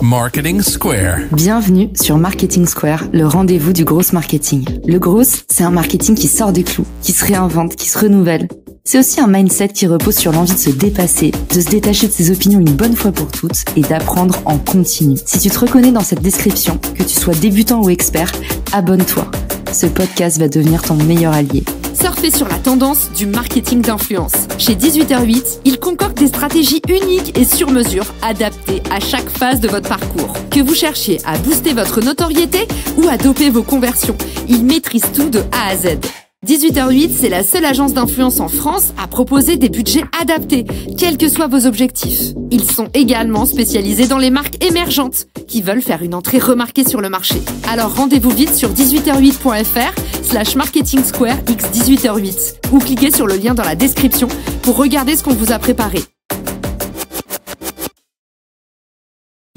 Marketing Square. Bienvenue sur Marketing Square, le rendez-vous du gros marketing. Le gros, c'est un marketing qui sort des clous, qui se réinvente, qui se renouvelle. C'est aussi un mindset qui repose sur l'envie de se dépasser, de se détacher de ses opinions une bonne fois pour toutes et d'apprendre en continu. Si tu te reconnais dans cette description, que tu sois débutant ou expert, abonne-toi. Ce podcast va devenir ton meilleur allié. Surfez sur la tendance du marketing d'influence. Chez 18h08, ils concoctent des stratégies uniques et sur mesure, adaptées à chaque phase de votre parcours. Que vous cherchiez à booster votre notoriété ou à doper vos conversions, ils maîtrisent tout de A à Z. 18h08, c'est la seule agence d'influence en France à proposer des budgets adaptés, quels que soient vos objectifs. Ils sont également spécialisés dans les marques émergentes qui veulent faire une entrée remarquée sur le marché. Alors rendez-vous vite sur 18h08.fr/marketing square x 18h08 ou cliquez sur le lien dans la description pour regarder ce qu'on vous a préparé.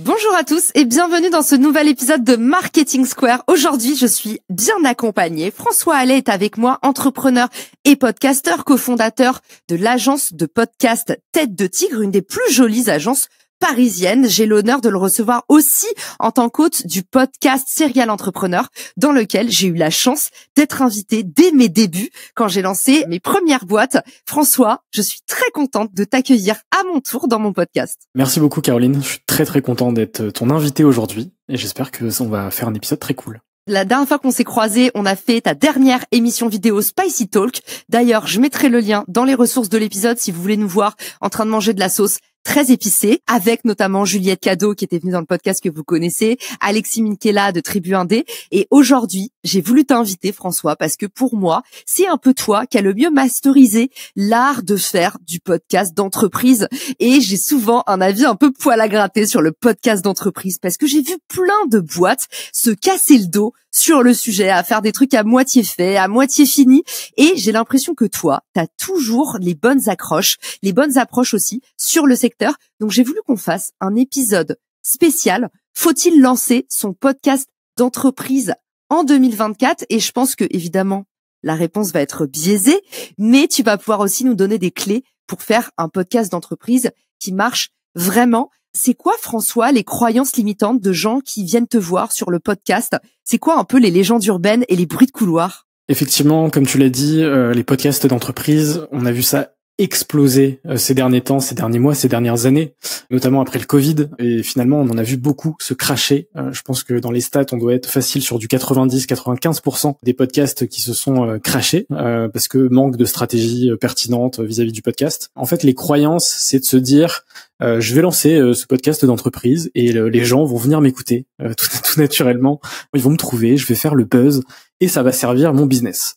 Bonjour à tous et bienvenue dans ce nouvel épisode de Marketing Square. Aujourd'hui, je suis bien accompagnée. François Allais est avec moi, entrepreneur et podcasteur, cofondateur de l'agence de podcast Tête de Tigre, une des plus jolies agences parisiennes. J'ai l'honneur de le recevoir aussi en tant qu'hôte du podcast Serial Entrepreneur, dans lequel j'ai eu la chance d'être invitée dès mes débuts quand j'ai lancé mes premières boîtes. François, je suis très contente de t'accueillir à mon tour dans mon podcast. Merci beaucoup Caroline, je suis très content d'être ton invité aujourd'hui et j'espère que on va faire un épisode très cool. La dernière fois qu'on s'est croisés, on a fait ta dernière émission vidéo Spicy Talk. D'ailleurs, je mettrai le lien dans les ressources de l'épisode si vous voulez nous voir en train de manger de la sauce très épicée, avec notamment Juliette Cadeau qui était venue dans le podcast que vous connaissez, Alexis Minkela de Tribu Indé. Et aujourd'hui, j'ai voulu t'inviter François parce que pour moi, c'est un peu toi qui a le mieux masterisé l'art de faire du podcast d'entreprise. Et j'ai souvent un avis un peu poil à gratter sur le podcast d'entreprise parce que j'ai vu plein de boîtes se casser le dos sur le sujet, à faire des trucs à moitié faits, à moitié finis. Et j'ai l'impression que toi, t'as toujours les bonnes accroches, les bonnes approches aussi sur le secteur. Donc j'ai voulu qu'on fasse un épisode spécial. Faut-il lancer son podcast d'entreprise en 2024? Et je pense que évidemment, la réponse va être biaisée, mais tu vas pouvoir aussi nous donner des clés pour faire un podcast d'entreprise qui marche vraiment. C'est quoi, François, les croyances limitantes de gens qui viennent te voir sur le podcast? C'est quoi un peu les légendes urbaines et les bruits de couloir? Effectivement, comme tu l'as dit, les podcasts d'entreprise, on a vu ça exploser ces derniers temps, ces derniers mois, ces dernières années, notamment après le Covid. Et finalement, on en a vu beaucoup se crasher. Je pense que dans les stats, on doit être facile sur du 90-95% des podcasts qui se sont crashés parce que manque de stratégie pertinente vis-à-vis du podcast. En fait, les croyances, c'est de se dire je vais lancer ce podcast d'entreprise et les gens vont venir m'écouter tout naturellement. Ils vont me trouver, je vais faire le buzz et ça va servir mon business.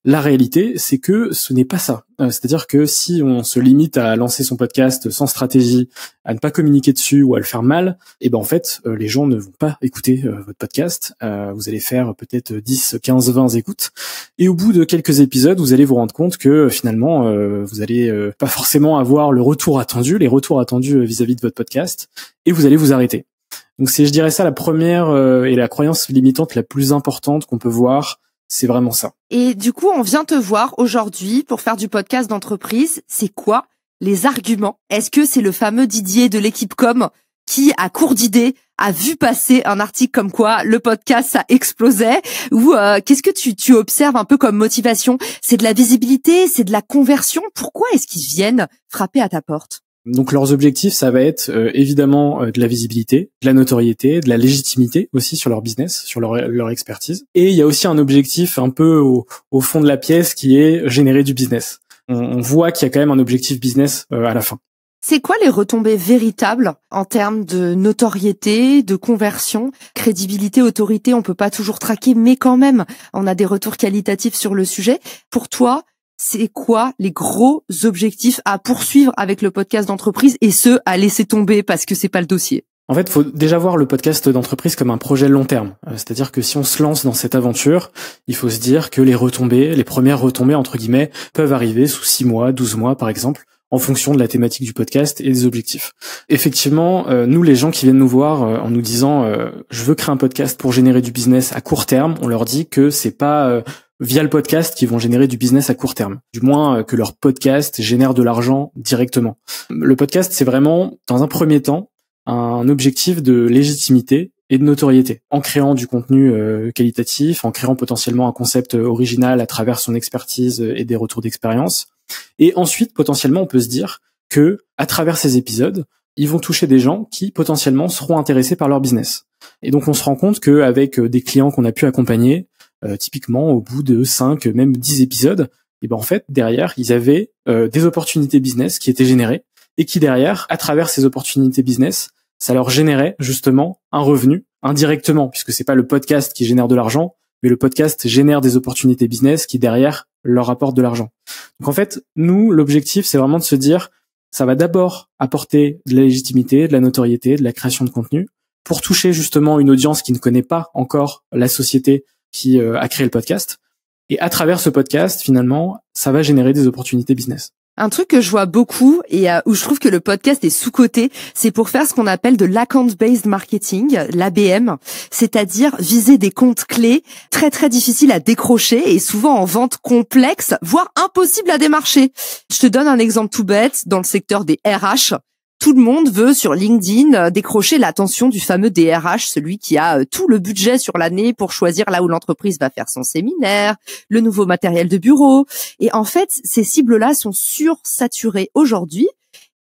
La réalité, c'est que ce n'est pas ça. C'est-à-dire que si on se limite à lancer son podcast sans stratégie, à ne pas communiquer dessus ou à le faire mal, et ben en fait, les gens ne vont pas écouter votre podcast. Vous allez faire peut-être 10, 15, 20 écoutes. Et au bout de quelques épisodes, vous allez vous rendre compte que finalement, vous allez pas forcément avoir les retours attendus vis-à-vis de votre podcast, et vous allez vous arrêter. Donc c'est, je dirais ça, la première et la croyance limitante la plus importante qu'on peut voir, c'est vraiment ça. Et du coup, on vient te voir aujourd'hui pour faire du podcast d'entreprise. C'est quoi les arguments? Est-ce que c'est le fameux Didier de l'équipe com qui, à court d'idées, a vu passer un article comme quoi le podcast, ça explosait? Ou qu'est-ce que tu observes un peu comme motivation? C'est de la visibilité? C'est de la conversion? Pourquoi est-ce qu'ils viennent frapper à ta porte? Donc leurs objectifs, ça va être évidemment de la visibilité, de la notoriété, de la légitimité aussi sur leur business, sur leur expertise. Et il y a aussi un objectif un peu au fond de la pièce qui est générer du business. On voit qu'il y a quand même un objectif business à la fin. C'est quoi les retombées véritables en termes de notoriété, de conversion, crédibilité, autorité? On peut pas toujours traquer, mais quand même, on a des retours qualitatifs sur le sujet. Pour toi, c'est quoi les gros objectifs à poursuivre avec le podcast d'entreprise et ceux à laisser tomber parce que c'est pas le dossier? En fait, il faut déjà voir le podcast d'entreprise comme un projet long terme. C'est-à-dire que si on se lance dans cette aventure, il faut se dire que les premières retombées, entre guillemets, peuvent arriver sous 6 mois, 12 mois, par exemple, en fonction de la thématique du podcast et des objectifs. Effectivement, nous, les gens qui viennent nous voir en nous disant je veux créer un podcast pour générer du business à court terme, on leur dit que c'est pas via le podcast qu'ils vont générer du business à court terme. Du moins que leur podcast génère de l'argent directement. Le podcast, c'est vraiment, dans un premier temps, un objectif de légitimité et de notoriété, en créant du contenu qualitatif, en créant potentiellement un concept original à travers son expertise et des retours d'expérience. Et ensuite, potentiellement, on peut se dire que, à travers ces épisodes, ils vont toucher des gens qui, potentiellement, seront intéressés par leur business. Et donc, on se rend compte qu'avec des clients qu'on a pu accompagner, typiquement, au bout de 5, même 10 épisodes, et ben en fait, derrière, ils avaient des opportunités business qui étaient générées et qui, derrière, à travers ces opportunités business, ça leur générait justement un revenu indirectement, puisque c'est pas le podcast qui génère de l'argent, mais le podcast génère des opportunités business qui derrière leur apportent de l'argent. Donc en fait, nous, l'objectif, c'est vraiment de se dire, ça va d'abord apporter de la légitimité, de la notoriété, de la création de contenu, pour toucher justement une audience qui ne connaît pas encore la société qui a créé le podcast. Et à travers ce podcast, finalement, ça va générer des opportunités business. Un truc que je vois beaucoup et où je trouve que le podcast est sous-coté, c'est pour faire ce qu'on appelle de l'account-based marketing, l'ABM, c'est-à-dire viser des comptes clés très très difficiles à décrocher et souvent en vente complexe, voire impossible à démarcher. Je te donne un exemple tout bête dans le secteur des RH. Tout le monde veut sur LinkedIn décrocher l'attention du fameux DRH, celui qui a tout le budget sur l'année pour choisir là où l'entreprise va faire son séminaire, le nouveau matériel de bureau. Et en fait, ces cibles-là sont sursaturées aujourd'hui.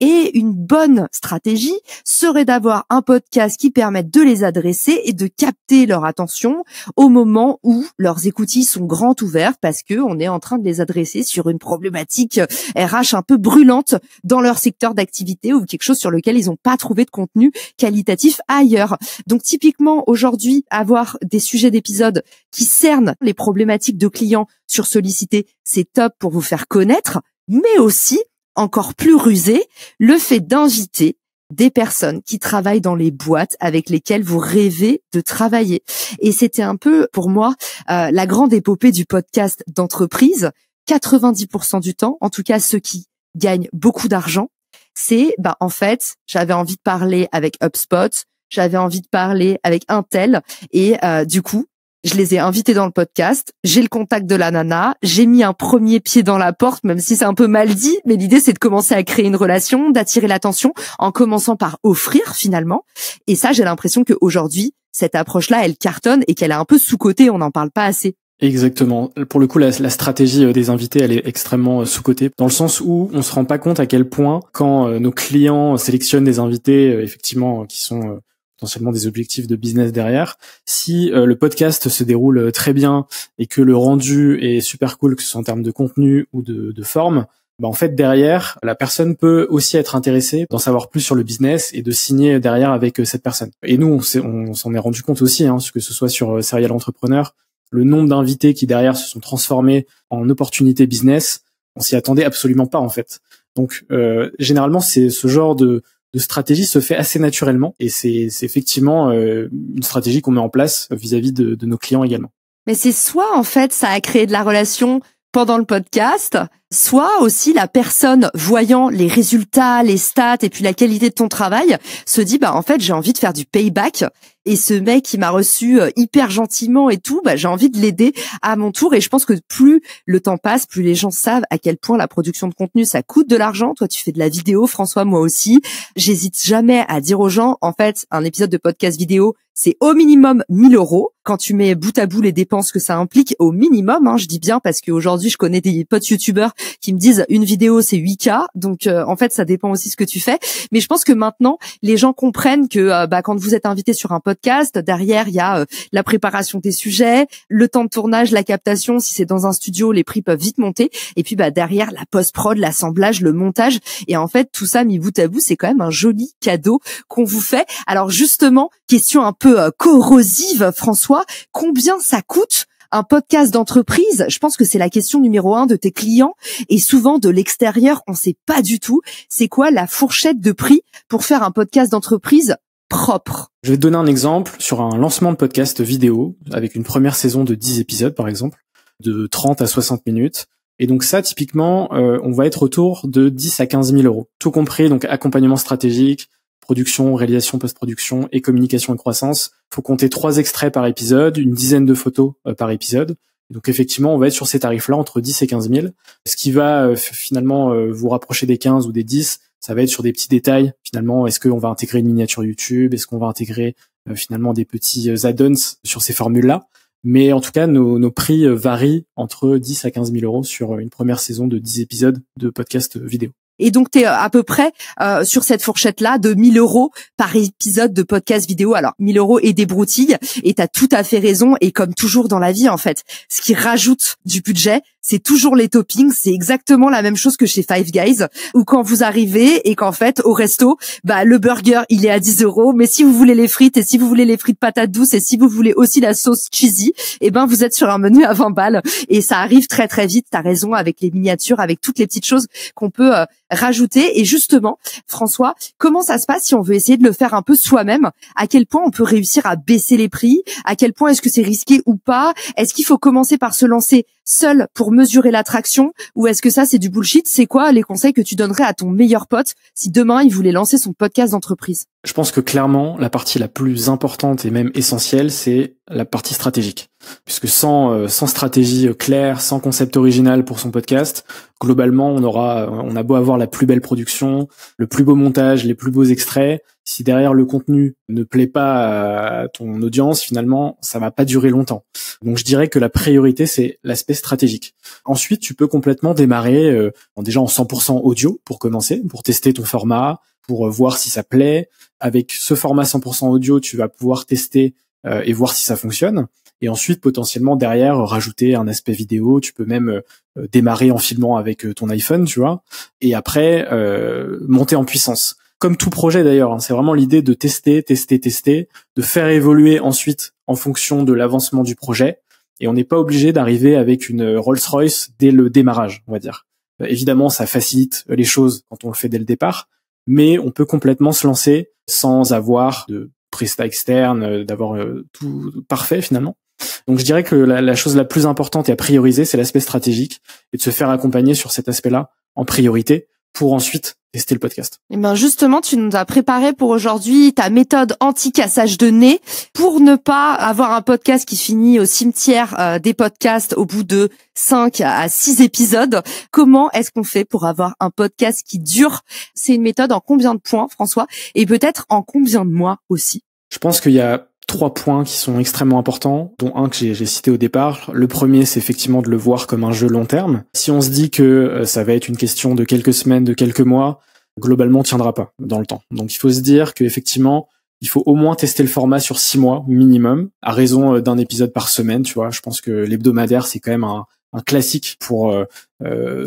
Et une bonne stratégie serait d'avoir un podcast qui permette de les adresser et de capter leur attention au moment où leurs écoutilles sont grand ouvertes parce que on est en train de les adresser sur une problématique RH un peu brûlante dans leur secteur d'activité ou quelque chose sur lequel ils n'ont pas trouvé de contenu qualitatif ailleurs. Donc typiquement aujourd'hui, avoir des sujets d'épisodes qui cernent les problématiques de clients sur Sollicité, c'est top pour vous faire connaître, mais aussi encore plus rusé, le fait d'inviter des personnes qui travaillent dans les boîtes avec lesquelles vous rêvez de travailler. Et c'était un peu, pour moi, la grande épopée du podcast d'entreprise. 90% du temps, en tout cas ceux qui gagnent beaucoup d'argent, c'est, en fait, j'avais envie de parler avec HubSpot, j'avais envie de parler avec Intel, et du coup, je les ai invités dans le podcast, j'ai le contact de la nana, j'ai mis un premier pied dans la porte, même si c'est un peu mal dit, mais l'idée c'est de commencer à créer une relation, d'attirer l'attention, en commençant par offrir finalement. Et ça, j'ai l'impression qu'aujourd'hui, cette approche-là, elle cartonne et qu'elle est un peu sous-cotée, on n'en parle pas assez. Exactement. Pour le coup, la stratégie des invités, elle est extrêmement sous-cotée, dans le sens où on se rend pas compte à quel point, quand nos clients sélectionnent des invités, effectivement, qui sont potentiellement des objectifs de business derrière. Si le podcast se déroule très bien et que le rendu est super cool, que ce soit en termes de contenu ou de forme, en fait derrière, la personne peut aussi être intéressée d'en savoir plus sur le business et de signer derrière avec cette personne. Et nous, on s'en est rendu compte aussi, que ce soit sur Serial Entrepreneur, le nombre d'invités qui derrière se sont transformés en opportunités business, on s'y attendait absolument pas en fait. Donc généralement, c'est ce genre de stratégie se fait assez naturellement et c'est effectivement une stratégie qu'on met en place vis-à-vis de nos clients également. Mais c'est soit en fait ça a créé de la relation pendant le podcast, soit aussi la personne voyant les résultats, les stats et puis la qualité de ton travail se dit en fait j'ai envie de faire du payback et ce mec qui m'a reçu hyper gentiment et tout, j'ai envie de l'aider à mon tour. Et je pense que plus le temps passe, plus les gens savent à quel point la production de contenu ça coûte de l'argent. Toi tu fais de la vidéo, François, moi aussi. J'hésite jamais à dire aux gens en fait un épisode de podcast vidéo c'est au minimum 1 000 €. Quand tu mets bout à bout les dépenses que ça implique, au minimum, je dis bien parce qu'aujourd'hui je connais des potes youtubeurs qui me disent une vidéo c'est 8K, donc en fait ça dépend aussi ce que tu fais. Mais je pense que maintenant les gens comprennent que quand vous êtes invité sur un podcast, derrière il y a la préparation des sujets, le temps de tournage, la captation, si c'est dans un studio les prix peuvent vite monter, et puis derrière la post-prod, l'assemblage, le montage, et en fait tout ça mis bout à bout c'est quand même un joli cadeau qu'on vous fait. Alors justement, question un peu corrosive, François, combien ça coûte un podcast d'entreprise? Je pense que c'est la question numéro 1 de tes clients et souvent de l'extérieur, on sait pas du tout. C'est quoi la fourchette de prix pour faire un podcast d'entreprise propre? Je vais te donner un exemple sur un lancement de podcast vidéo avec une première saison de 10 épisodes par exemple, de 30 à 60 minutes. Et donc ça, typiquement, on va être autour de 10 à 15 000 €. Tout compris, donc accompagnement stratégique, production, réalisation, post-production et communication et croissance. Faut compter 3 extraits par épisode, une dizaine de photos par épisode. Donc effectivement, on va être sur ces tarifs-là entre 10 et 15 000. Ce qui va finalement vous rapprocher des 15 ou des 10, Ça va être sur des petits détails. Finalement, est-ce qu'on va intégrer une miniature YouTube? Est-ce qu'on va intégrer finalement des petits add-ons sur ces formules-là? Mais en tout cas, nos prix varient entre 10 à 15 000 euros sur une première saison de 10 épisodes de podcast vidéo. Et donc, tu es à peu près sur cette fourchette-là de 1 000 euros par épisode de podcast vidéo. Alors, 1 000 euros et des broutilles. Et tu as tout à fait raison. Et comme toujours dans la vie, en fait, ce qui rajoute du budget, c'est toujours les toppings. C'est exactement la même chose que chez Five Guys, où quand vous arrivez et qu'en fait, au resto, le burger, il est à 10 euros. Mais si vous voulez les frites et si vous voulez les frites patates douces et si vous voulez aussi la sauce cheesy, vous êtes sur un menu à 20 balles. Et ça arrive très, très vite. T'as raison, avec les miniatures, avec toutes les petites choses qu'on peut rajouter. Et justement, François, comment ça se passe si on veut essayer de le faire un peu soi-même? À quel point on peut réussir à baisser les prix? À quel point est-ce que c'est risqué ou pas? Est-ce qu'il faut commencer par se lancer seul pour mesurer l'attraction, ou est-ce que ça c'est du bullshit? C'est quoi les conseils que tu donnerais à ton meilleur pote si demain il voulait lancer son podcast d'entreprise? Je pense que clairement, la partie la plus importante et même essentielle, c'est la partie stratégique. Puisque sans stratégie claire, sans concept original pour son podcast, globalement, on a beau avoir la plus belle production, le plus beau montage, les plus beaux extraits, si derrière le contenu ne plaît pas à ton audience, finalement, ça va pas durer longtemps. Donc je dirais que la priorité, c'est l'aspect stratégique. Ensuite, tu peux complètement démarrer déjà en 100% audio pour commencer, pour tester ton format, pour voir si ça plaît. Avec ce format 100% audio, tu vas pouvoir tester et voir si ça fonctionne. Et ensuite, potentiellement, derrière, rajouter un aspect vidéo. Tu peux même démarrer en filmant avec ton iPhone, tu vois. Et après, monter en puissance. Comme tout projet d'ailleurs, hein, c'est vraiment l'idée de tester, de faire évoluer ensuite en fonction de l'avancement du projet. Et on n'est pas obligé d'arriver avec une Rolls-Royce dès le démarrage, on va dire. Évidemment, ça facilite les choses quand on le fait dès le départ, mais on peut complètement se lancer sans avoir de prestat externe, d'avoir tout parfait finalement. Donc je dirais que la chose la plus importante et à prioriser, c'est l'aspect stratégique et de se faire accompagner sur cet aspect-là en priorité pour ensuite tester le podcast. Et justement, tu nous as préparé pour aujourd'hui ta méthode anti-cassage de nez pour ne pas avoir un podcast qui finit au cimetière des podcasts au bout de 5 à 6 épisodes. Comment est-ce qu'on fait pour avoir un podcast qui dure? C'est une méthode en combien de points, François? Et peut-être en combien de mois aussi? Je pense qu'il y a 3 points qui sont extrêmement importants, dont un que j'ai cité au départ. Le premier, c'est effectivement de le voir comme un jeu long terme. Si on se dit que ça va être une question de quelques semaines, de quelques mois, globalement, on tiendra pas dans le temps. Donc, il faut se dire qu'effectivement, il faut au moins tester le format sur 6 mois minimum, à raison d'un épisode par semaine, tu vois. Je pense que l'hebdomadaire, c'est quand même un classique pour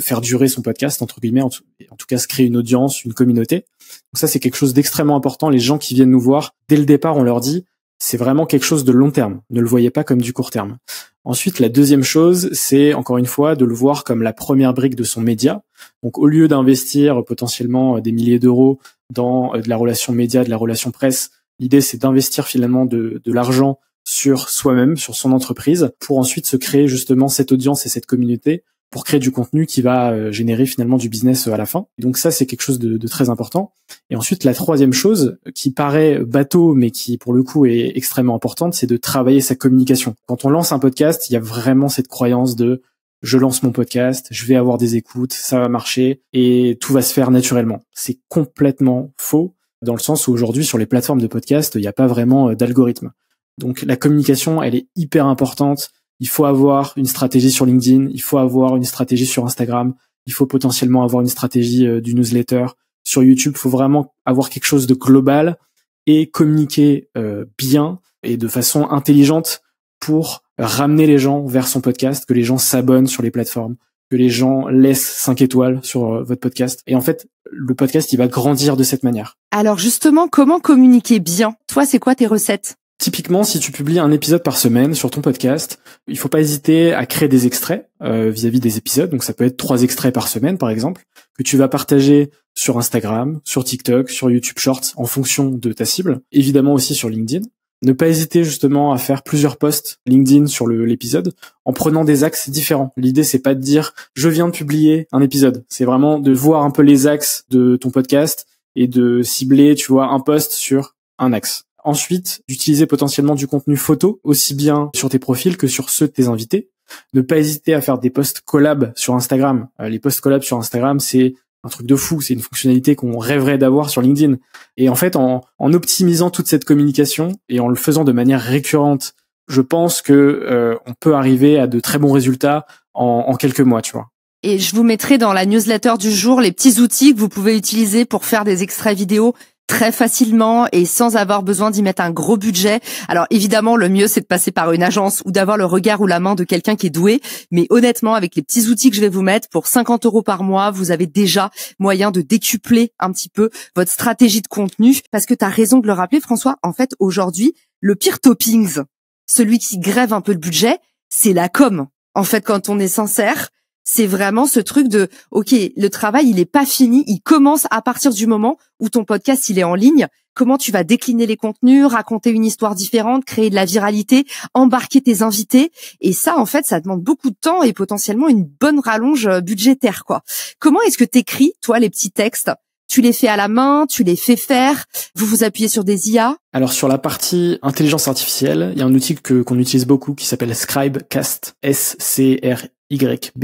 faire durer son podcast, entre guillemets, en tout cas se créer une audience, une communauté. Donc ça, c'est quelque chose d'extrêmement important. Les gens qui viennent nous voir, dès le départ, on leur dit, c'est vraiment quelque chose de long terme. Ne le voyez pas comme du court terme. Ensuite, la deuxième chose, c'est encore une fois de le voir comme la première brique de son média. Donc, au lieu d'investir potentiellement des milliers d'euros dans de la relation média, de la relation presse, l'idée, c'est d'investir finalement de l'argent sur soi-même, sur son entreprise, pour ensuite se créer justement cette audience et cette communauté pour créer du contenu qui va générer finalement du business à la fin. Et donc ça, c'est quelque chose de très important. Et ensuite, la troisième chose, qui paraît bateau, mais qui pour le coup est extrêmement importante, c'est de travailler sa communication. Quand on lance un podcast, il y a vraiment cette croyance de « je lance mon podcast, je vais avoir des écoutes, ça va marcher et tout va se faire naturellement ». C'est complètement faux, dans le sens où aujourd'hui, sur les plateformes de podcast, il n'y a pas vraiment d'algorithme. Donc la communication, elle est hyper importante. Il faut avoir une stratégie sur LinkedIn, il faut avoir une stratégie sur Instagram, il faut potentiellement avoir une stratégie du newsletter. Sur YouTube, il faut vraiment avoir quelque chose de global et communiquer bien et de façon intelligente pour ramener les gens vers son podcast, que les gens s'abonnent sur les plateformes, que les gens laissent 5 étoiles sur votre podcast. Et en fait, le podcast, il va grandir de cette manière. Alors justement, comment communiquer bien? Toi, c'est quoi tes recettes? Typiquement, si tu publies un épisode par semaine sur ton podcast, il faut pas hésiter à créer des extraits vis-à-vis des épisodes. Donc ça peut être 3 extraits par semaine, par exemple, que tu vas partager sur Instagram, sur TikTok, sur YouTube Shorts, en fonction de ta cible. Évidemment aussi sur LinkedIn. Ne pas hésiter justement à faire plusieurs posts LinkedIn sur l'épisode en prenant des axes différents. L'idée, c'est pas de dire « je viens de publier un épisode ». C'est vraiment de voir un peu les axes de ton podcast et de cibler, tu vois, un post sur un axe. Ensuite, d'utiliser potentiellement du contenu photo, aussi bien sur tes profils que sur ceux de tes invités. Ne pas hésiter à faire des posts collab sur Instagram. Les posts collab sur Instagram, c'est un truc de fou. C'est une fonctionnalité qu'on rêverait d'avoir sur LinkedIn. Et en fait, en optimisant toute cette communication et en le faisant de manière récurrente, je pense que on peut arriver à de très bons résultats en quelques mois, tu vois. Et je vous mettrai dans la newsletter du jour les petits outils que vous pouvez utiliser pour faire des extraits vidéo très facilement et sans avoir besoin d'y mettre un gros budget. Alors évidemment, le mieux c'est de passer par une agence ou d'avoir le regard ou la main de quelqu'un qui est doué. Mais honnêtement, avec les petits outils que je vais vous mettre, pour 50 € par mois, vous avez déjà moyen de décupler un petit peu votre stratégie de contenu. Parce que tu as raison de le rappeler, François, en fait, aujourd'hui, le pire toppings, celui qui grève un peu le budget, c'est la com. En fait, quand on est sincère, c'est vraiment ce truc de, OK, le travail, il est pas fini, il commence à partir du moment où ton podcast, il est en ligne. Comment tu vas décliner les contenus, raconter une histoire différente, créer de la viralité, embarquer tes invités. Et ça, en fait, ça demande beaucoup de temps et potentiellement une bonne rallonge budgétaire, quoi. Comment est-ce que t'écris, toi, les petits textes? Tu les fais à la main, tu les fais faire, vous vous appuyez sur des IA? Alors sur la partie intelligence artificielle, il y a un outil qu'on utilise beaucoup qui s'appelle Scribecast, SCRYBECAST.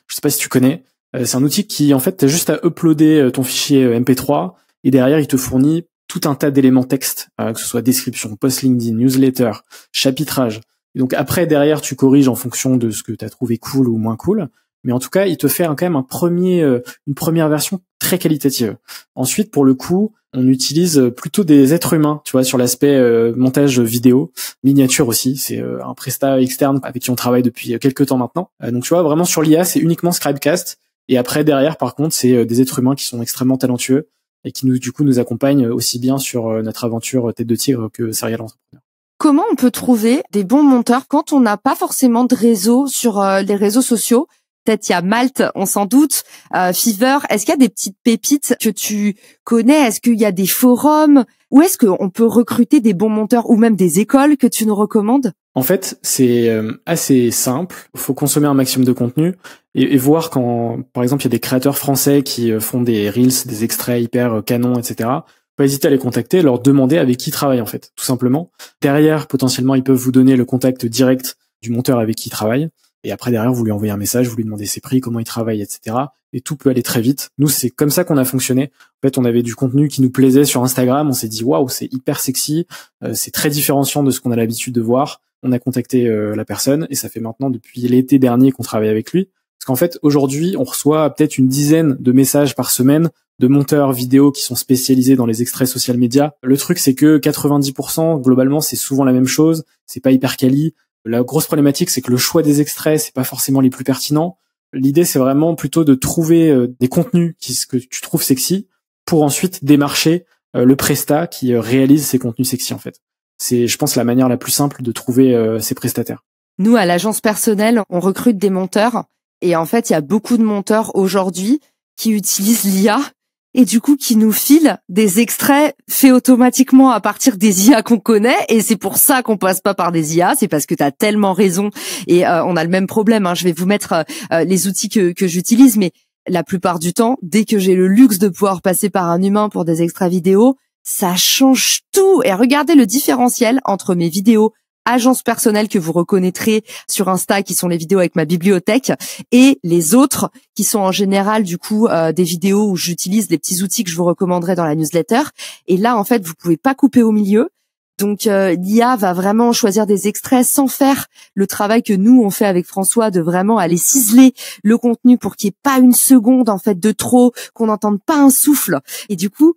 Je sais pas si tu connais. C'est un outil qui, en fait, t'as juste à uploader ton fichier MP3 et derrière, il te fournit tout un tas d'éléments texte, que ce soit description, post LinkedIn, newsletter, chapitrage. Et donc après, derrière, tu corriges en fonction de ce que t'as trouvé cool ou moins cool. Mais en tout cas, il te fait quand même une première version très qualitative. Ensuite, pour le coup, on utilise plutôt des êtres humains, tu vois, sur l'aspect montage vidéo, miniature aussi. C'est un prestat externe avec qui on travaille depuis quelques temps maintenant. Donc tu vois, vraiment sur l'IA, c'est uniquement Scribecast. Et après, derrière, par contre, c'est des êtres humains qui sont extrêmement talentueux et qui nous accompagnent aussi bien sur notre aventure Tête de Tigre que Serial Entrepreneur. Comment on peut trouver des bons monteurs quand on n'a pas forcément de réseau sur les réseaux sociaux? Peut-être il y a Malte, on s'en doute, Fiverr. Est-ce qu'il y a des petites pépites que tu connais? Est-ce qu'il y a des forums? Où est-ce qu'on peut recruter des bons monteurs ou même des écoles que tu nous recommandes? En fait, c'est assez simple. Il faut consommer un maximum de contenu et voir quand, par exemple, il y a des créateurs français qui font des reels, des extraits hyper canons, etc. Pas hésiter à les contacter, leur demander avec qui ils travaillent, en fait, tout simplement. Derrière, potentiellement, ils peuvent vous donner le contact direct du monteur avec qui ils travaillent. Et après, derrière, vous lui envoyez un message, vous lui demandez ses prix, comment il travaille, etc. Et tout peut aller très vite. Nous, c'est comme ça qu'on a fonctionné. En fait, on avait du contenu qui nous plaisait sur Instagram. On s'est dit, waouh, c'est hyper sexy. C'est très différenciant de ce qu'on a l'habitude de voir. On a contacté la personne et ça fait maintenant depuis l'été dernier qu'on travaille avec lui. Parce qu'en fait, aujourd'hui, on reçoit peut-être une dizaine de messages par semaine de monteurs vidéo qui sont spécialisés dans les extraits social media. Le truc, c'est que 90%, globalement, c'est souvent la même chose. C'est pas hyper quali. La grosse problématique, c'est que le choix des extraits, c'est pas forcément les plus pertinents. L'idée, c'est vraiment plutôt de trouver des contenus que tu trouves sexy pour ensuite démarcher le prestat qui réalise ces contenus sexy, en fait. C'est, je pense, la manière la plus simple de trouver ces prestataires. Nous, à l'agence personnelle, on recrute des monteurs. Et en fait, il y a beaucoup de monteurs aujourd'hui qui utilisent l'IA et du coup qui nous filent des extraits faits automatiquement à partir des IA qu'on connaît. Et c'est pour ça qu'on passe pas par des IA, c'est parce que tu as tellement raison. Et on a le même problème, hein. Je vais vous mettre les outils que j'utilise, mais la plupart du temps, dès que j'ai le luxe de pouvoir passer par un humain pour des extraits vidéo, ça change tout. Et regardez le différentiel entre mes vidéos agence personnelle que vous reconnaîtrez sur Insta, qui sont les vidéos avec ma bibliothèque, et les autres qui sont en général du coup des vidéos où j'utilise les petits outils que je vous recommanderai dans la newsletter. Et là, en fait, vous pouvez pas couper au milieu. Donc l'IA va vraiment choisir des extraits sans faire le travail que nous on fait avec François de vraiment aller ciseler le contenu pour qu'il n'y ait pas une seconde en fait de trop, qu'on n'entende pas un souffle. Et du coup,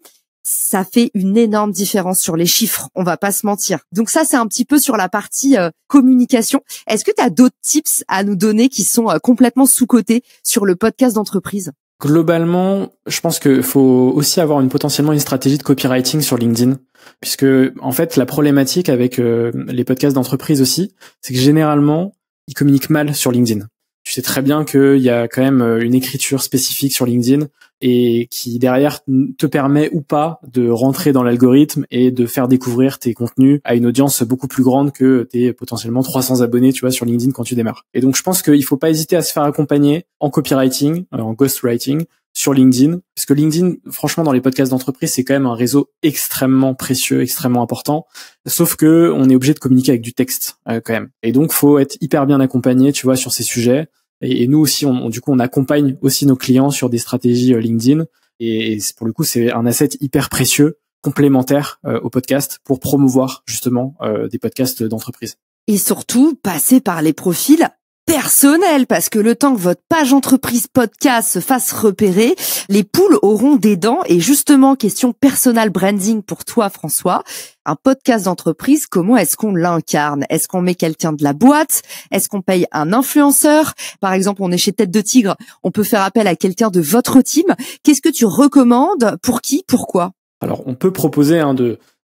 ça fait une énorme différence sur les chiffres, on va pas se mentir. Donc ça, c'est un petit peu sur la partie communication. Est-ce que tu as d'autres tips à nous donner qui sont complètement sous-cotés sur le podcast d'entreprise? Globalement, je pense qu'il faut aussi avoir potentiellement une stratégie de copywriting sur LinkedIn, puisque en fait, la problématique avec les podcasts d'entreprise aussi, c'est que généralement, ils communiquent mal sur LinkedIn. Tu sais très bien qu'il y a quand même une écriture spécifique sur LinkedIn et qui derrière te permet ou pas de rentrer dans l'algorithme et de faire découvrir tes contenus à une audience beaucoup plus grande que tes potentiellement 300 abonnés, tu vois, sur LinkedIn quand tu démarres. Et donc je pense qu'il faut pas hésiter à se faire accompagner en copywriting, en ghostwriting sur LinkedIn, parce que LinkedIn, franchement, dans les podcasts d'entreprise, c'est quand même un réseau extrêmement précieux, extrêmement important. Sauf que on est obligé de communiquer avec du texte quand même. Et donc faut être hyper bien accompagné, tu vois, sur ces sujets. Et nous aussi, du coup, on accompagne aussi nos clients sur des stratégies LinkedIn. Et pour le coup, c'est un asset hyper précieux, complémentaire au podcast pour promouvoir justement des podcasts d'entreprise. Et surtout, passer par les profils personnels, parce que le temps que votre page entreprise podcast se fasse repérer, les poules auront des dents. Et justement, question personal branding pour toi, François. Un podcast d'entreprise, comment est-ce qu'on l'incarne? Est-ce qu'on met quelqu'un de la boîte? Est-ce qu'on paye un influenceur? Par exemple, on est chez Tête de Tigre, on peut faire appel à quelqu'un de votre team. Qu'est-ce que tu recommandes? Pour qui? Pourquoi? Alors, on peut proposer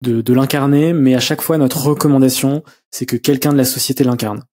de l'incarner, mais à chaque fois, notre recommandation, c'est que quelqu'un de la société l'incarne.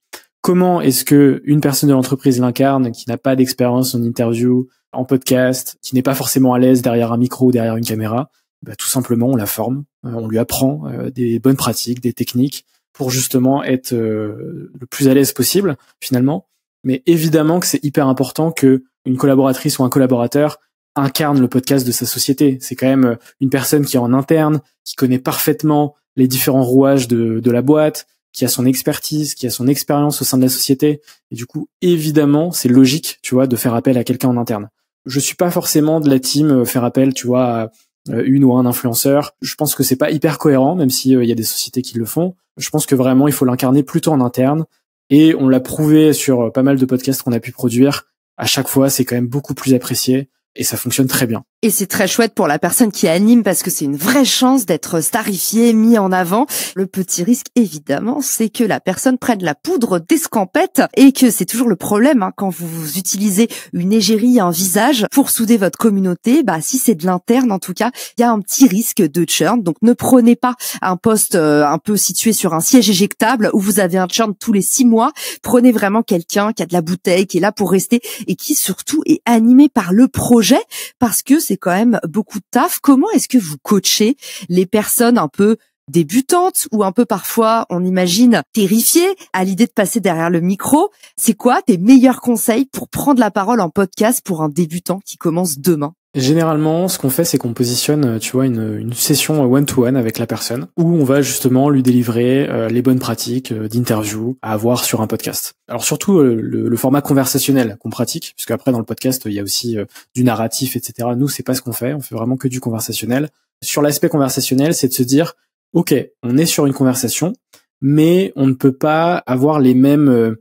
Comment est-ce que une personne de l'entreprise l'incarne, qui n'a pas d'expérience en interview, en podcast, qui n'est pas forcément à l'aise derrière un micro ou derrière une caméra? Tout simplement, on la forme, on lui apprend des bonnes pratiques, des techniques pour justement être le plus à l'aise possible, finalement. Mais évidemment que c'est hyper important que une collaboratrice ou un collaborateur incarne le podcast de sa société. C'est quand même une personne qui est en interne, qui connaît parfaitement les différents rouages de la boîte, qui a son expertise, qui a son expérience au sein de la société. Et du coup, évidemment, c'est logique, tu vois, de faire appel à quelqu'un en interne. Je suis pas forcément de la team faire appel, tu vois, à une ou un influenceur. Je pense que c'est pas hyper cohérent, même si y a des sociétés qui le font. Je pense que vraiment, il faut l'incarner plutôt en interne. Et on l'a prouvé sur pas mal de podcasts qu'on a pu produire. À chaque fois, c'est quand même beaucoup plus apprécié. Et ça fonctionne très bien. Et c'est très chouette pour la personne qui anime parce que c'est une vraie chance d'être starifié, mis en avant. Le petit risque, évidemment, c'est que la personne prenne la poudre d'escampette et que c'est toujours le problème quand vous utilisez une égérie, un visage pour souder votre communauté. Si c'est de l'interne, en tout cas, il y a un petit risque de churn. Donc, ne prenez pas un poste un peu situé sur un siège éjectable où vous avez un churn tous les 6 mois. Prenez vraiment quelqu'un qui a de la bouteille, qui est là pour rester et qui surtout est animé par le projet. Parce que c'est quand même beaucoup de taf. Comment est-ce que vous coachez les personnes un peu débutantes ou un peu parfois, on imagine, terrifiées à l'idée de passer derrière le micro? C'est quoi tes meilleurs conseils pour prendre la parole en podcast pour un débutant qui commence demain? Généralement, ce qu'on fait, c'est qu'on positionne, tu vois, une session one-to-one avec la personne où on va justement lui délivrer les bonnes pratiques d'interview à avoir sur un podcast. Alors surtout le format conversationnel qu'on pratique, puisque après dans le podcast il y a aussi du narratif, etc. Nous, c'est pas ce qu'on fait. On fait vraiment que du conversationnel. Sur l'aspect conversationnel, c'est de se dire, ok, on est sur une conversation, mais on ne peut pas avoir les mêmes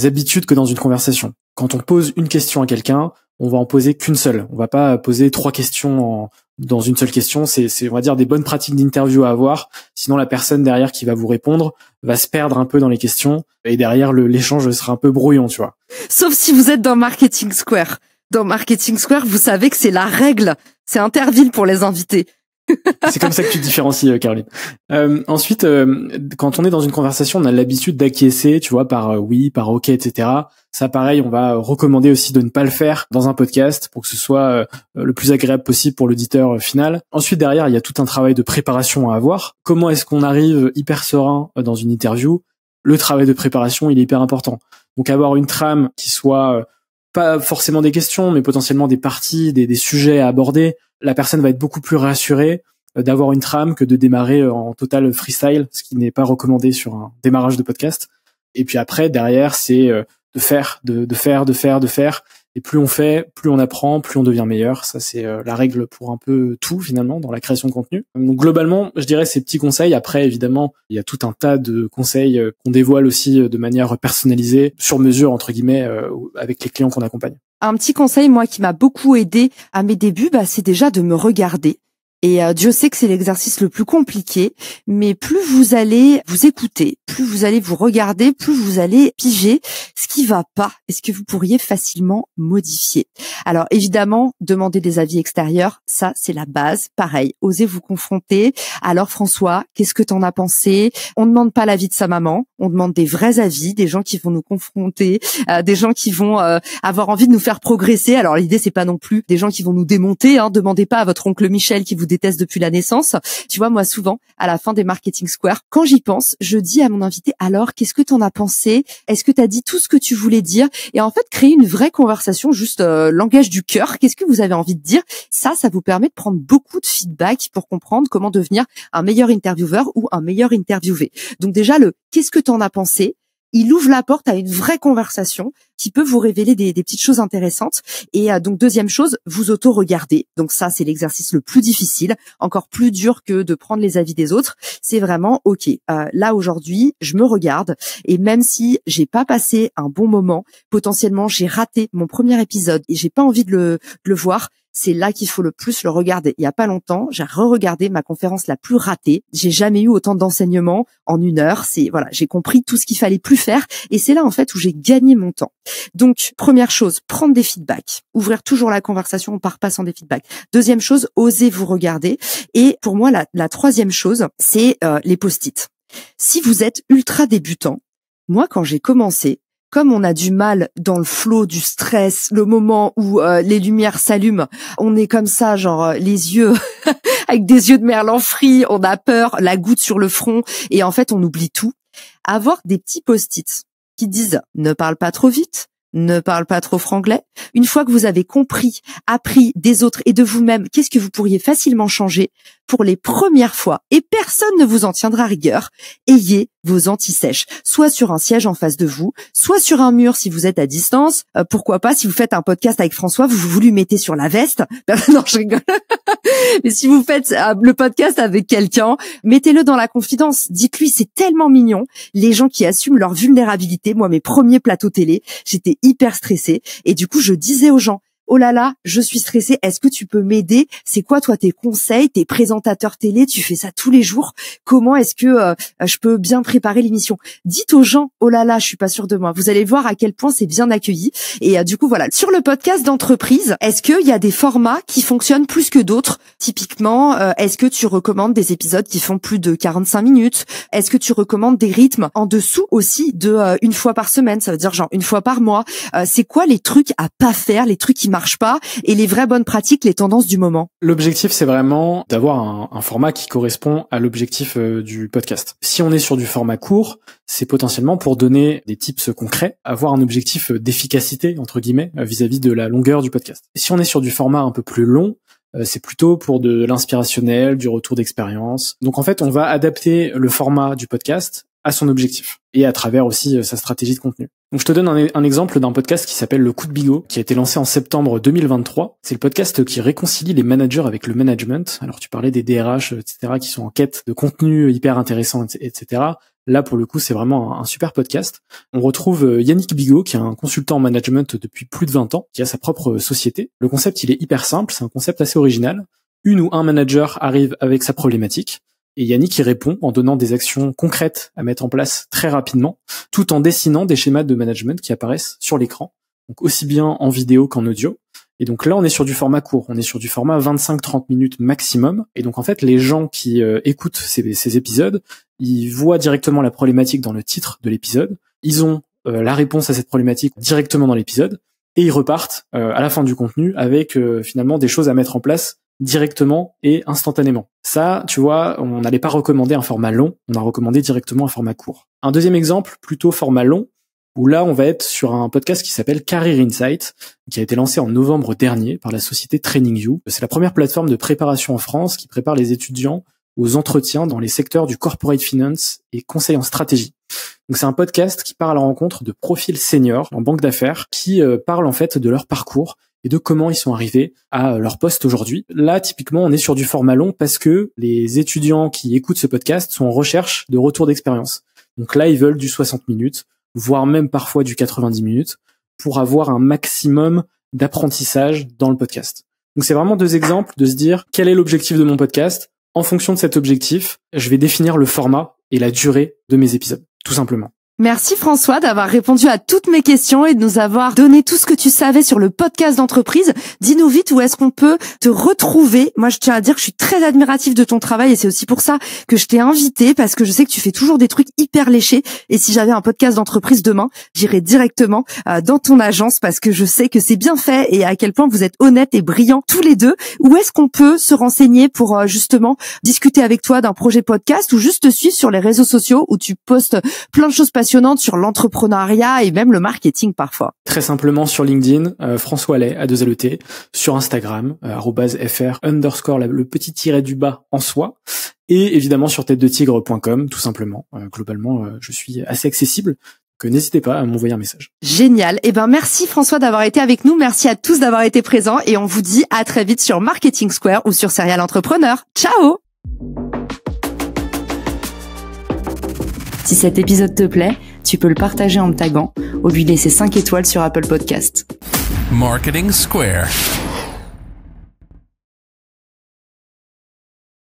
habitudes que dans une conversation. Quand on pose une question à quelqu'un, on va en poser qu'une seule. On va pas poser 3 questions dans une seule question. C'est, on va dire, des bonnes pratiques d'interview à avoir. Sinon, la personne derrière qui va vous répondre va se perdre un peu dans les questions et derrière l'échange sera un peu brouillon, tu vois. Sauf si vous êtes dans Marketing Square. Dans Marketing Square, vous savez que c'est la règle. C'est Interville pour les invités. C'est comme ça que tu te différencies, Caroline. Ensuite, quand on est dans une conversation, on a l'habitude d'acquiescer, tu vois, par oui, par ok, etc. Ça, pareil, on va recommander aussi de ne pas le faire dans un podcast pour que ce soit le plus agréable possible pour l'auditeur final. Ensuite, derrière, il y a tout un travail de préparation à avoir. Comment est-ce qu'on arrive hyper serein dans une interview? Le travail de préparation, il est hyper important. Donc, avoir une trame qui soit pas forcément des questions, mais potentiellement des parties, des sujets à aborder. La personne va être beaucoup plus rassurée d'avoir une trame que de démarrer en total freestyle, ce qui n'est pas recommandé sur un démarrage de podcast. Et puis après, derrière, c'est de faire. Et plus on fait, plus on apprend, plus on devient meilleur. Ça, c'est la règle pour un peu tout, finalement, dans la création de contenu. Donc, globalement, je dirais ces petits conseils. Après, évidemment, il y a tout un tas de conseils qu'on dévoile aussi de manière personnalisée, sur mesure, entre guillemets, avec les clients qu'on accompagne. Un petit conseil, moi, qui m'a beaucoup aidé à mes débuts, c'est déjà de me regarder. Et Dieu sait que c'est l'exercice le plus compliqué, mais plus vous allez vous écouter, plus vous allez vous regarder, plus vous allez piger ce qui va pas et ce que vous pourriez facilement modifier. Alors évidemment, demander des avis extérieurs, ça c'est la base. Pareil, osez vous confronter. Alors François, qu'est-ce que t'en as pensé? On ne demande pas l'avis de sa maman, on demande des vrais avis, des gens qui vont nous confronter, des gens qui vont avoir envie de nous faire progresser. Alors l'idée c'est pas non plus des gens qui vont nous démonter, demandez pas à votre oncle Michel qui vous déteste depuis la naissance. Tu vois, moi souvent, à la fin des Marketing Square, quand j'y pense, je dis à mon invité, alors, qu'est-ce que t'en as pensé? Est-ce que t'as dit tout ce que tu voulais dire? Et en fait, créer une vraie conversation, juste langage du cœur. Qu'est-ce que vous avez envie de dire? Ça vous permet de prendre beaucoup de feedback pour comprendre comment devenir un meilleur intervieweur ou un meilleur interviewé. Donc déjà, qu'est-ce que t'en as pensé? il ouvre la porte à une vraie conversation qui peut vous révéler des petites choses intéressantes. Et donc deuxième chose, vous auto-regardez. Donc ça, c'est l'exercice le plus difficile, encore plus dur que de prendre les avis des autres. C'est vraiment ok. Là aujourd'hui, je me regarde et même si j'ai pas passé un bon moment, potentiellement j'ai raté mon premier épisode et j'ai pas envie de le voir. C'est là qu'il faut le plus le regarder. Il y a pas longtemps, j'ai re-regardé ma conférence la plus ratée. J'ai jamais eu autant d'enseignements en 1 heure. J'ai compris tout ce qu'il fallait plus faire et c'est là en fait où j'ai gagné mon temps. Donc, première chose, prendre des feedbacks. Ouvrir toujours la conversation en passant des feedbacks. Deuxième chose, osez vous regarder. Et pour moi, la troisième chose, c'est les post-it. Si vous êtes ultra débutant, moi quand j'ai commencé, comme on a du mal dans le flot du stress, le moment où les lumières s'allument, on est comme ça, genre les yeux avec des yeux de merlan frit, on a peur, la goutte sur le front, et en fait on oublie tout. Avoir des petits post-it qui disent « ne parle pas trop vite », ne parle pas trop franglais. Une fois que vous avez compris, appris des autres et de vous-même, qu'est-ce que vous pourriez facilement changer pour les premières fois, et personne ne vous en tiendra rigueur, ayez vos anti-sèches, soit sur un siège en face de vous, soit sur un mur si vous êtes à distance. Pourquoi pas, si vous faites un podcast avec François, vous lui mettez sur la veste. Non, je rigole. Mais si vous faites le podcast avec quelqu'un, mettez-le dans la confidence. Dites-lui, c'est tellement mignon. Les gens qui assument leur vulnérabilité. Moi, mes premiers plateaux télé, j'étais hyper stressée. Et du coup, je disais aux gens, oh là là, je suis stressée, est-ce que tu peux m'aider? C'est quoi toi tes conseils? T'es présentateur télé, tu fais ça tous les jours. Comment est-ce que je peux bien préparer l'émission? Dites aux gens, oh là là, je suis pas sûre de moi. Vous allez voir à quel point c'est bien accueilli. Et du coup, voilà. Sur le podcast d'entreprise, est-ce qu'il y a des formats qui fonctionnent plus que d'autres? Typiquement, est-ce que tu recommandes des épisodes qui font plus de 45 minutes? Est-ce que tu recommandes des rythmes en dessous aussi de 1 fois par semaine? Ça veut dire genre 1 fois par mois. C'est quoi les trucs à pas faire, les trucs qui marchent pas et les vraies bonnes pratiques, les tendances du moment? L'objectif, c'est vraiment d'avoir un format qui correspond à l'objectif du podcast. Si on est sur du format court, c'est potentiellement pour donner des tips concrets, avoir un objectif d'efficacité, entre guillemets, vis-à-vis de la longueur du podcast. Et si on est sur du format un peu plus long, c'est plutôt pour de l'inspirationnel, du retour d'expérience. Donc en fait, on va adapter le format du podcast à son objectif et à travers aussi sa stratégie de contenu. Donc je te donne un exemple d'un podcast qui s'appelle Le Coup de Bigot, qui a été lancé en septembre 2023. C'est le podcast qui réconcilie les managers avec le management. Alors tu parlais des DRH, etc., qui sont en quête de contenu hyper intéressant, etc. Là, pour le coup, c'est vraiment un super podcast. On retrouve Yannick Bigot, qui est un consultant en management depuis plus de 20 ans, qui a sa propre société. Le concept, il est hyper simple, c'est un concept assez original. Une ou un manager arrive avec sa problématique, et Yannick y répond en donnant des actions concrètes à mettre en place très rapidement, tout en dessinant des schémas de management qui apparaissent sur l'écran, donc aussi bien en vidéo qu'en audio. Et donc là, on est sur du format court, on est sur du format 25-30 minutes maximum. Et donc en fait, les gens qui écoutent ces épisodes, ils voient directement la problématique dans le titre de l'épisode, ils ont la réponse à cette problématique directement dans l'épisode, et ils repartent à la fin du contenu avec finalement des choses à mettre en place directement et instantanément. Ça, tu vois, on n'allait pas recommander un format long, on a recommandé directement un format court. Un deuxième exemple, plutôt format long, où là, on va être sur un podcast qui s'appelle Career Insight, qui a été lancé en novembre dernier par la société TrainingView. C'est la première plateforme de préparation en France qui prépare les étudiants aux entretiens dans les secteurs du corporate finance et conseil en stratégie. Donc c'est un podcast qui part à la rencontre de profils seniors en banque d'affaires qui parlent en fait de leur parcours et de comment ils sont arrivés à leur poste aujourd'hui. Là, typiquement, on est sur du format long parce que les étudiants qui écoutent ce podcast sont en recherche de retour d'expérience. Donc là, ils veulent du 60 minutes, voire même parfois du 90 minutes, pour avoir un maximum d'apprentissage dans le podcast. Donc c'est vraiment 2 exemples de se dire quel est l'objectif de mon podcast. En fonction de cet objectif, je vais définir le format et la durée de mes épisodes, tout simplement. Merci François d'avoir répondu à toutes mes questions et de nous avoir donné tout ce que tu savais sur le podcast d'entreprise. Dis-nous vite où est-ce qu'on peut te retrouver. Moi, je tiens à dire que je suis très admirative de ton travail et c'est aussi pour ça que je t'ai invité parce que je sais que tu fais toujours des trucs hyper léchés et si j'avais un podcast d'entreprise demain, j'irais directement dans ton agence parce que je sais que c'est bien fait et à quel point vous êtes honnêtes et brillants tous les deux. Où est-ce qu'on peut se renseigner pour justement discuter avec toi d'un projet podcast ou juste te suivre sur les réseaux sociaux où tu postes plein de choses passionnantes sur l'entrepreneuriat et même le marketing parfois? Très simplement sur LinkedIn, François Allais, A2LET, sur Instagram, @fr_ le petit tiret du bas en soi, et évidemment sur tête-de-tigre.com, tout simplement. Globalement, je suis assez accessible. n'hésitez pas à m'envoyer un message. Génial. Merci François d'avoir été avec nous. Merci à tous d'avoir été présents et on vous dit à très vite sur Marketing Square ou sur Serial Entrepreneur. Ciao! Si cet épisode te plaît, tu peux le partager en me taguant ou lui laisser 5 étoiles sur Apple Podcast. Marketing Square.